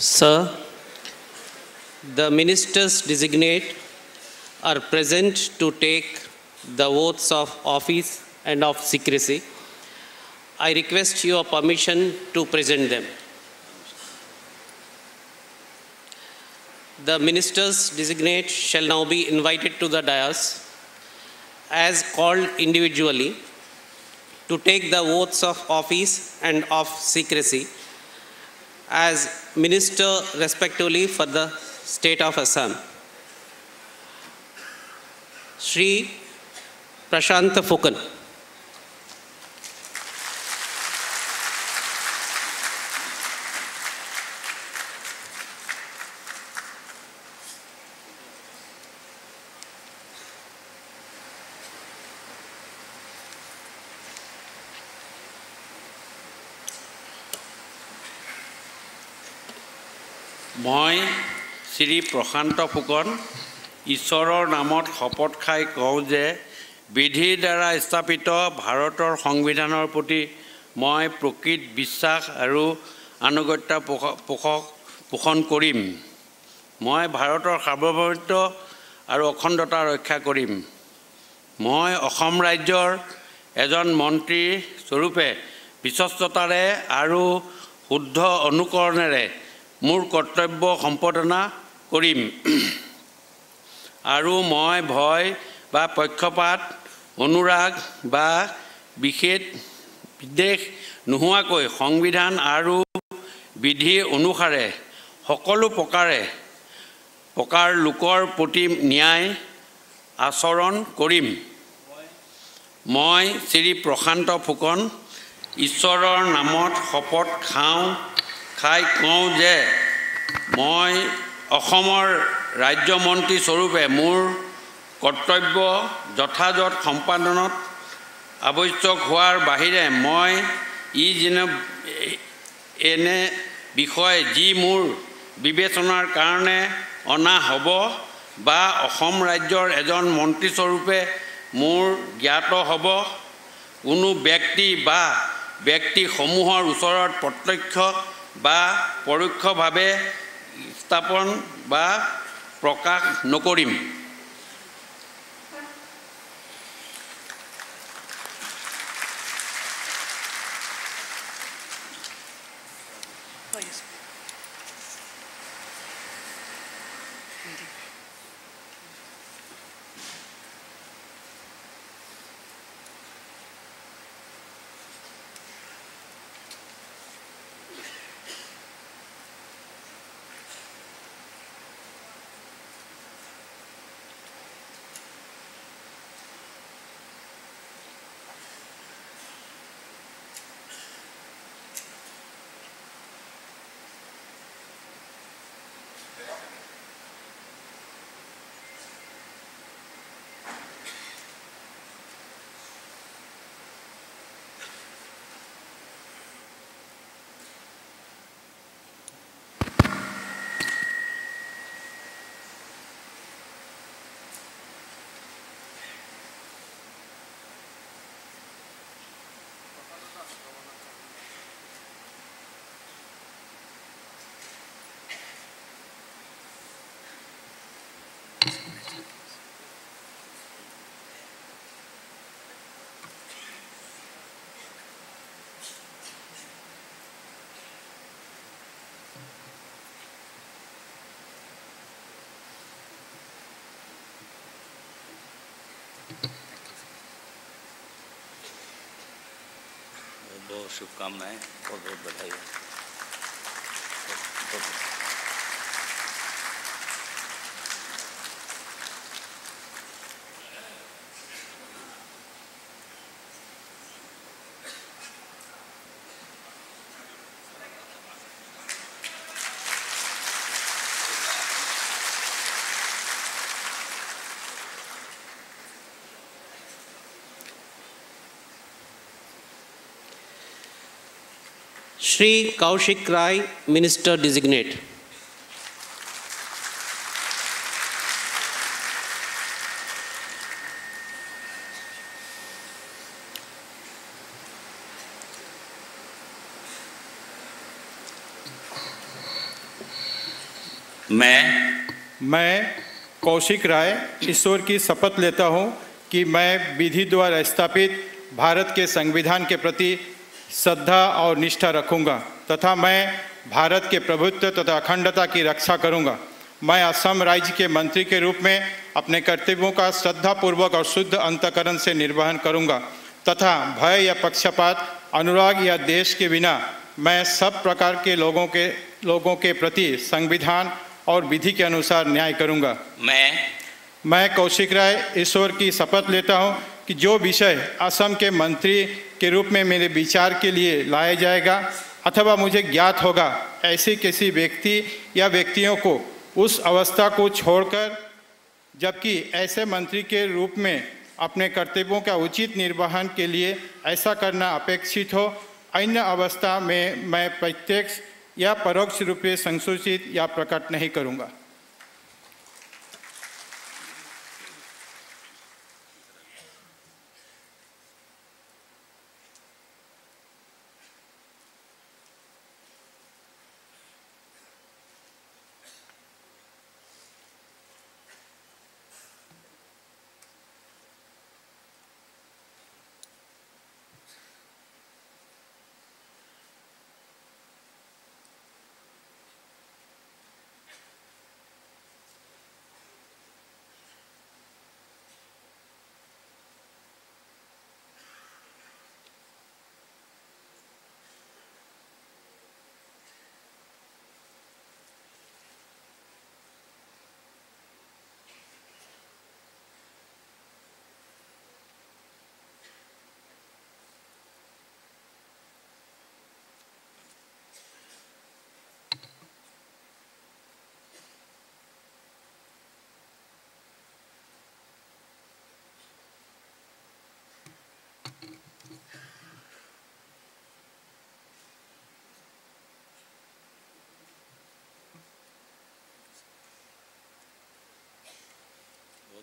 Sir, the ministers designate are present to take the oaths of office and of secrecy. I request your permission to present them. The ministers designate shall now be invited to the dais as called individually to take the oaths of office and of secrecy as minister respectively for the state of Assam. Shri Prashant Phukan. মই শ্ৰী প্ৰশান্ত ফুকন ঈশ্বৰৰ নামত শপত খাই কওঁ যে বিধিৰ দ্বাৰা স্থাপিত ভাৰতৰ সংবিধানৰ প্ৰতি মই প্ৰকৃত বিশ্বাস আৰু আনুগত্য পোষণ কৰিম। মই ভাৰতৰ সাৰ্বভৌমত্ব আৰু অখণ্ডতা ৰক্ষা কৰিম। মই অসম ৰাজ্যৰ এজন মন্ত্ৰী স্বৰূপে বিশ্বস্ততাৰে আৰু শুদ্ধ অনুকৰণেৰে মোৰ কৰ্তব্য সম্পাদনা কৰিম আৰু মই ভয় বা পক্ষপাত অনুৰাগ বা বিদ্বেষ নোহোৱাকৈ সংবিধান আৰু বিধি অনুসাৰে সকলো প্ৰকাৰ লোকৰ প্ৰতি ন্যায় আচৰণ কৰিম। মই শ্ৰী প্ৰশান্ত ফুকন ঈশ্বৰৰ নামত শপত খাই কওঁ যে মই অসমৰ ৰাজ্যমন্ত্ৰী স্বৰূপে মোৰ কৰ্তব্য যথাযথ সম্পাদনত আৱশ্যক হোৱাৰ বাহিৰে মই এনে বিষয় যি মোৰ বিবেচনাৰ কাৰণে অনা হ'ব বা অসম ৰাজ্যৰ এজন মন্ত্ৰী স্বৰূপে মোৰ জ্ঞাত হ'ব কোনো ব্যক্তি বা ব্যক্তিসমূহৰ ওচৰত প্ৰত্যক্ষ বা পৰোক্ষভাৱে স্থাপন বা প্ৰকাশ নকৰিম। बहुत शुभकामनाएं, बहुत बहुत बधाई। Shri Kaushik Rai, Minister Designate. मैं कौशिक राय ईश्वर की शपथ लेता हूँ कि मैं विधि द्वारा स्थापित भारत के संविधान के प्रति श्रद्धा और निष्ठा रखूँगा तथा मैं भारत के प्रभुत्व तथा अखंडता की रक्षा करूँगा। मैं असम राज्य के मंत्री के रूप में अपने कर्तव्यों का श्रद्धापूर्वक और शुद्ध अंतःकरण से निर्वहन करूँगा तथा भय या पक्षपात, अनुराग या देश के बिना मैं सब प्रकार के लोगों के प्रति संविधान और विधि के अनुसार न्याय करूँगा। मैं कौशिक राय ईश्वर की शपथ लेता हूँ कि जो विषय असम के मंत्री के रूप में मेरे विचार के लिए लाया जाएगा अथवा मुझे ज्ञात होगा, ऐसे किसी व्यक्ति या व्यक्तियों को उस अवस्था को छोड़कर जबकि ऐसे मंत्री के रूप में अपने कर्तव्यों का उचित निर्वहन के लिए ऐसा करना अपेक्षित हो, अन्य अवस्था में मैं प्रत्यक्ष या परोक्ष रूप से संसूचित या प्रकट नहीं करूँगा।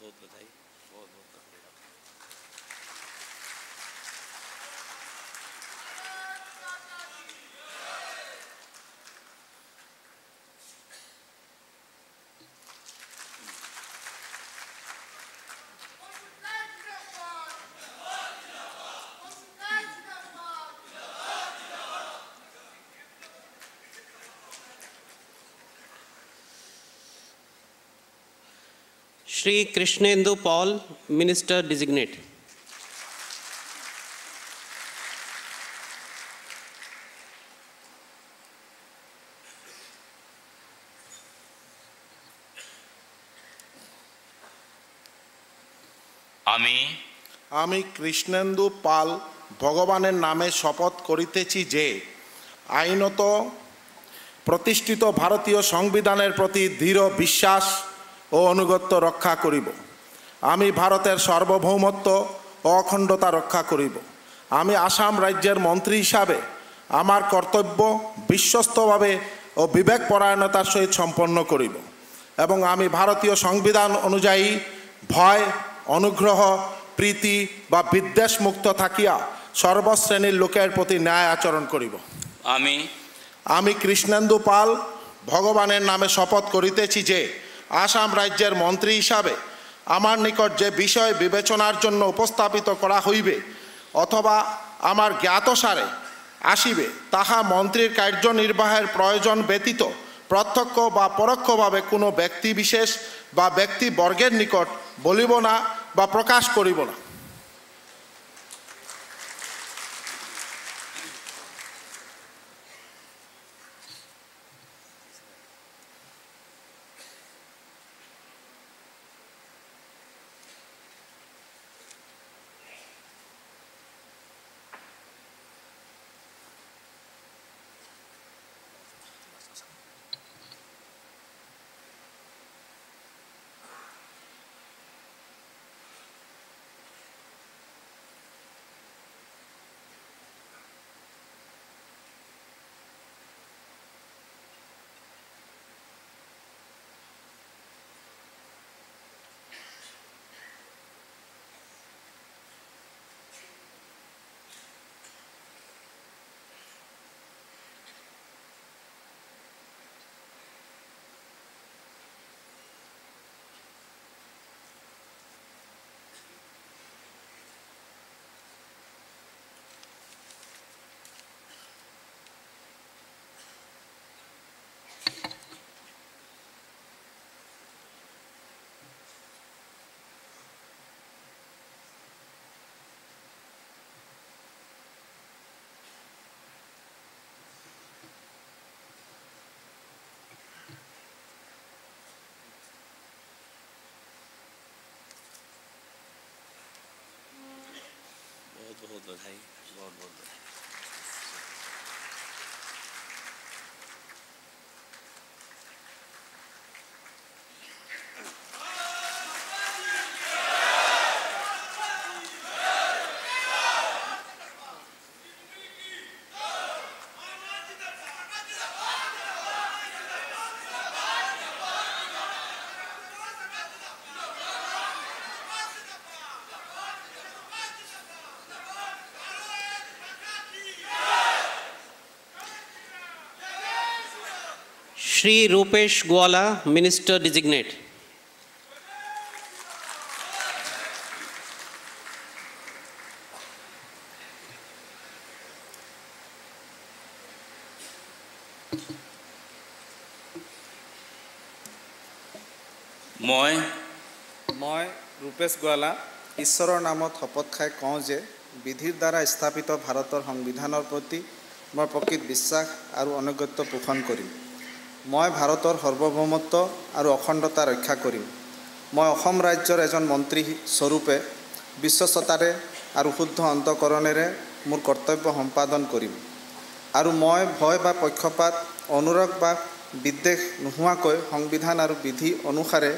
बहुत बधाई, बहुत धन्यवाद। Shri Krishnendu Paul, Minister Designate. আমি কৃষ্ণেন্দু পাল ভগবানের নামে শপথ করিতেছি যে আইনত প্রতিষ্ঠিত ভারতীয় সংবিধানের প্রতি দৃঢ় বিশ্বাস ও আনুগত্য রক্ষা করিব। আমি ভারতের সার্বভৌমত্ব ও অখণ্ডতা রক্ষা করিব। আমি আসাম রাজ্যের মন্ত্রী হিসাবে আমার কর্তব্য বিশ্বস্তভাবে ও বিবেকপরায়ণতার সহিত সম্পন্ন করিব এবং আমি ভারতীয় সংবিধান অনুযায়ী ভয়, অনুগ্রহ, প্রীতি বা বিদ্বেষ মুক্ত থাকিয়া সর্বশ্রেণীর লোকের প্রতি ন্যায় আচরণ করিব। আমি কৃষ্ণেন্দু পাল ভগবানের নামে শপথ করিতেছি যে আসাম রাজ্যের মন্ত্রী হিসাবে আমার নিকট যে বিষয় বিবেচনার জন্য উপস্থাপিত করা হইবে অথবা আমার জ্ঞাতসারে আসিবে তাহা মন্ত্রীর কার্যনির্বাহের প্রয়োজন ব্যতীত প্রত্যক্ষ বা পরোক্ষভাবে কোনো ব্যক্তিবিশেষ বা ব্যক্তিবর্গের নিকট বলিব না বা প্রকাশ করিব না। बधाई, बहुत बहुत बधाई। Shri Rupesh Gwala, Minister Designate. মই ৰূপেশ গোৱালা ঈশ্বৰৰ নামত শপত খাই কওঁ যে বিধিৰ দ্বাৰা স্থাপিত ভাৰতৰ সংবিধানৰ প্ৰতি মই প্ৰকৃত বিশ্বাস আৰু অনুগত্য পোষণ কৰিম। মই ভাৰতৰ সাৰ্বভৌমত্ব আৰু অখণ্ডতা ৰক্ষা কৰিম। মই অসম ৰাজ্যৰ এজন মন্ত্ৰী স্বৰূপে বিশ্বস্ততাৰে আৰু শুদ্ধ অন্তঃকৰণেৰে মোৰ কৰ্তব্য সম্পাদন কৰিম আৰু মই ভয় বা পক্ষপাত অনুৰাগ বা বিদ্বেষ নোহোৱাকৈ সংবিধান আৰু বিধি অনুসাৰে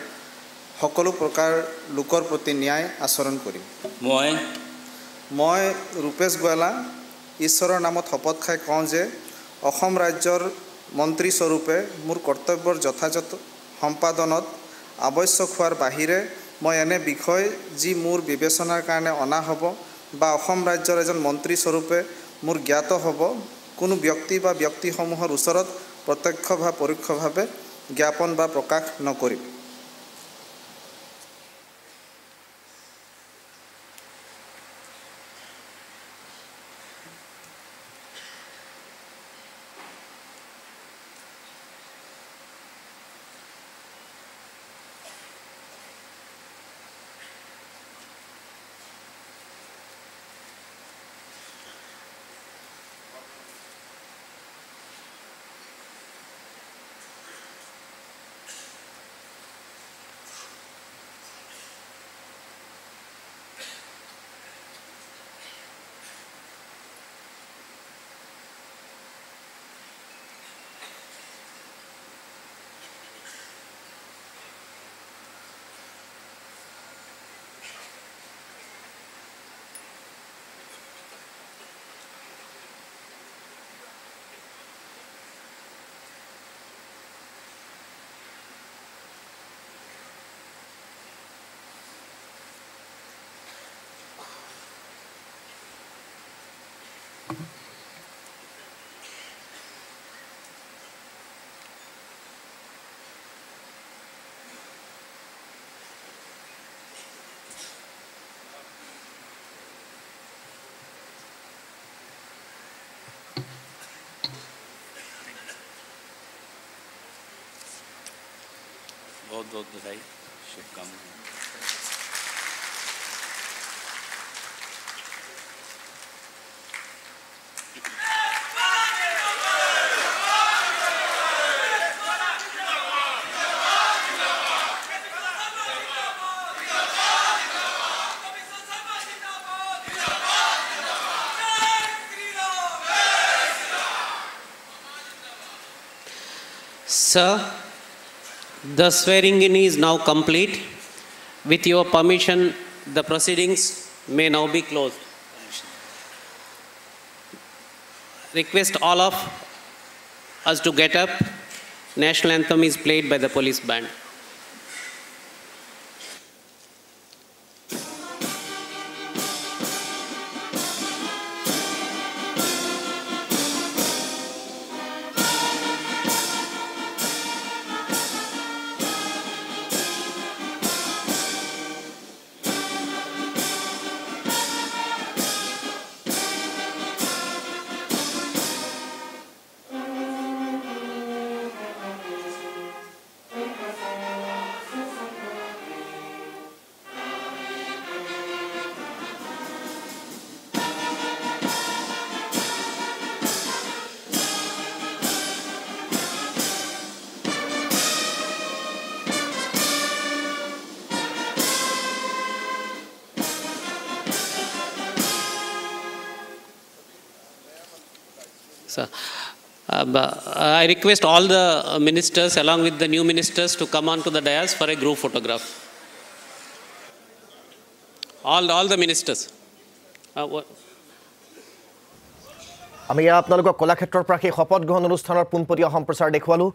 সকলো প্ৰকাৰ লোকৰ প্ৰতি ন্যায় আচৰণ কৰিম। মই ৰূপেশ গোৱালা ঈশ্বৰৰ নামত শপত খাই কওঁ যে অসম ৰাজ্যৰ মন্ত্ৰী স্বৰূপে মোৰ কৰ্তব্যৰ যথাযথ সম্পাদনত আৱশ্যক হোৱাৰ বাহিৰে মই এনে বিষয় যি মোৰ বিবেচনাৰ কাৰণে অনা হ'ব বা অসম ৰাজ্যৰ এজন মন্ত্ৰী স্বৰূপে মোৰ জ্ঞাত হ'ব কোনো ব্যক্তি বা ব্যক্তিসমূহৰ ওচৰত প্ৰত্যক্ষ বা পৰোক্ষভাৱে জ্ঞাপন বা প্ৰকাশ নকৰিম। बहुत बहुत बधाई, शुभकामनाएं। Sir, the swearing-in is now complete. With your permission, the proceedings may now be closed. Request all of us to get up. National anthem is played by the police band. So, I request all the ministers along with the new ministers to come on to the dais for a group photograph. All the ministers. আমি আপোনালোকক কলাক্ষেত্ৰৰ পৰা সেই শপত গ্ৰহণ অনুষ্ঠানৰ পোনপটীয়া সম্প্ৰচাৰ দেখুৱালোঁ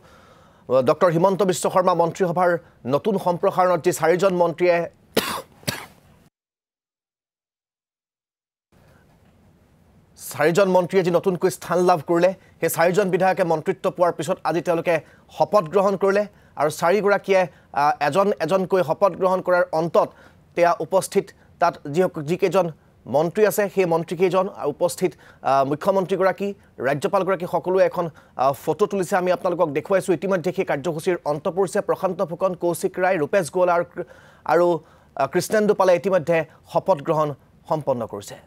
doctor Himanta Biswa Sarma মন্ত্ৰীসভাৰ নতুন সম্প্ৰসাৰণত যি 4জন মন্ত্ৰীয়ে যি নতুনকৈ স্থান লাভ কৰিলে সেই 4জন বিধায়কে মন্ত্ৰিত্ব পোৱাৰ পিছত আজি তেওঁলোকে শপত গ্ৰহণ কৰিলে আৰু 4গৰাকীয়ে এজনকৈ শপত গ্ৰহণ কৰাৰ অন্তত তেয়া উপস্থিত তাত যিকেইজন মন্ত্ৰী আছে সেই মন্ত্ৰীকেইজন উপস্থিত মুখ্যমন্ত্ৰীগৰাকী ৰাজ্যপালগৰাকী সকলোৱে এখন ফটো তুলিছে আমি আপোনালোকক দেখুৱাইছোঁ ইতিমধ্যে সেই কাৰ্যসূচীৰ অন্ত পৰিছে প্ৰশান্ত ফুকন কৌশিক ৰায় ৰূপেশ গোৱালা আৰু কৃষ্ণেন্দু পালে ইতিমধ্যে শপত গ্ৰহণ সম্পন্ন কৰিছে